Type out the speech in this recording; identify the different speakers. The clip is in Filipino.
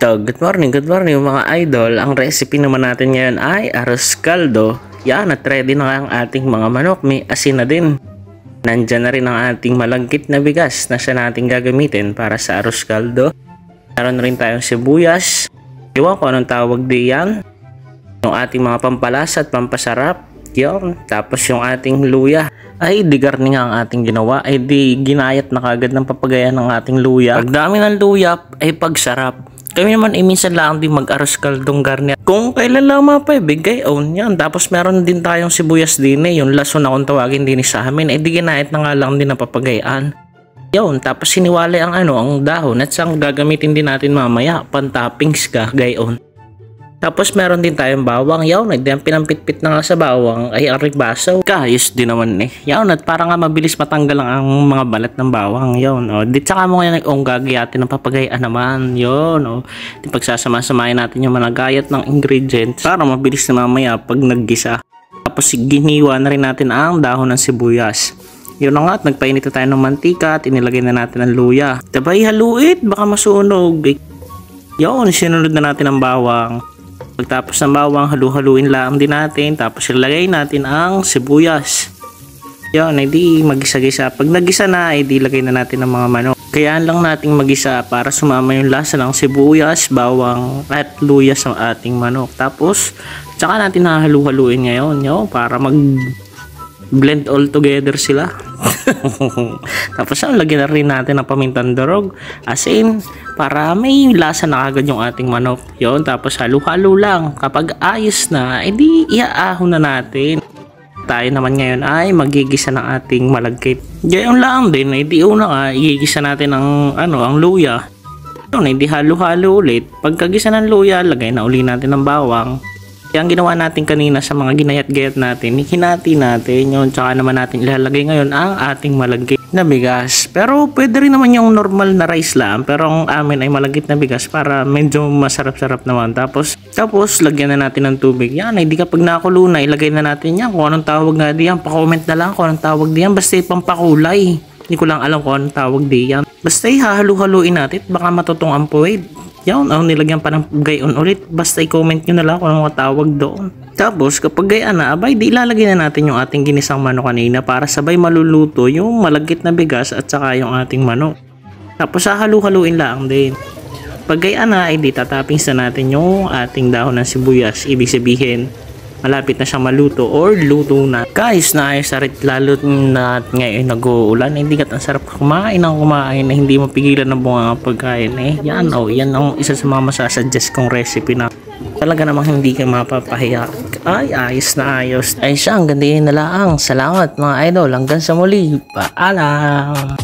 Speaker 1: Good morning mga idol. Ang recipe naman natin ngayon ay arroz caldo. Yan, at ready na ang ating mga manok. May asin na din. Nandyan na rin ang ating malagkit na bigas na siya natin gagamitin para sa arroz caldo. Meron rin tayong sibuyas. Iwan ko anong tawag diyan. Yung ating mga pampalasa at pampasarap. Yun. Tapos yung ating luya. Ay di garni nga ang ating ginawa. Ay di ginayat na kagad ng papagayan ng ating luya. Pagdami ng luya ay pagsarap. Kami naman minsan lang din mag-arroz caldong garni. Kung kailan lang mapabigay, own yan. Tapos meron din tayong sibuyas din yung lason na kung tawagin din sa amin. Di ginayat na nga lang din na papagayaan. Yun, tapos siniwalay ang ang dahon at sang gagamitin din natin mamaya. Pan-toppings ka, gayon. Tapos meron din tayong bawang. Yawn, ang pinampitpit na nga sa bawang ay ang ribasaw. Kayos din naman Yawn, at para nga mabilis matanggal ang mga balat ng bawang. Yawn, di tsaka mo nga gagayatin ng papagayaan naman. Yun, di pagsasama-samahin natin yung managayat ng ingredients para mabilis na mamaya pag naggisa. Tapos giniwa na rin natin ang dahon ng sibuyas. Yun na nga, at nagpainit tayo ng mantika at inilagay na natin ang luya. Tabay haluit, baka masunog. Yun, sinunod na natin ang bawang. Pagtapos ng bawang, halu-haluin lang din natin. Tapos ilagay natin ang sibuyas. Yun, hindi magisa-gisa. Pag nagisa na, hindi lagay na natin ang mga manok. Kayaan lang nating magisa para sumama yung lasa ng sibuyas, bawang at luya sa ating manok. Tapos, tsaka natin hahalu-haluin ngayon. Yun, para mag-blend all together sila. Tapos lagyan na rin natin ng pamintang durog, asin, para may lasa na agad yung ating manok. Yun, tapos halo-halo lang. Kapag ayos na, edi iaahon na natin. Tayo naman ngayon ay magigisa ng ating malagkit. Gayon lang din, edi una nga igigisa natin ang luya. Yun, edi halo-halo ulit. Pagkagisa ng luya, lagay na uli natin ng bawang. Yung ginawa natin kanina sa mga ginayat-gayat natin, hinati natin yun, tsaka naman natin ilalagay ngayon ang ating malagkit na bigas. Pero pwede rin naman yung normal na rice lang, pero ang amin ay malagkit na bigas para medyo masarap-sarap naman. Tapos lagyan na natin ng tubig. Yan, hindi kapag nakulo na, ilagay na natin yan. Kung anong tawag nga diyan, pa-comment na lang kung anong tawag diyan. Basta pampakulay. Hindi ko lang alam kung anong tawag diyan. Basta hahalu-haluin natin, baka matutong ang puwid. Yan, nilagyan pa ng gayon ulit. Basta i-comment nyo na lang kung ano tawag doon. Tapos kapag gayan na, abay, di ilalagay na natin yung ating ginisang manok kanina para sabay maluluto yung malagkit na bigas at saka yung ating manok. Tapos hahalu-haluin lang din. Pag gayan na, di tatappings na natin yung ating dahon ng sibuyas. Ibig sabihin, malapit na siyang maluto or luto na. Guys, naayos lalo na ngayon nag-uulan. Hindi ka ang sarap kumain na hindi mapigilan ng bunga ng pagkain Yan, yan ang isa sa mga masasuggest kong recipe na talaga namang hindi ka mapapahiya. Ay, ayos na ayos. Ay siya, ang ganda yun na lang. Salamat mga idol. Hanggang sa muli. Paalam.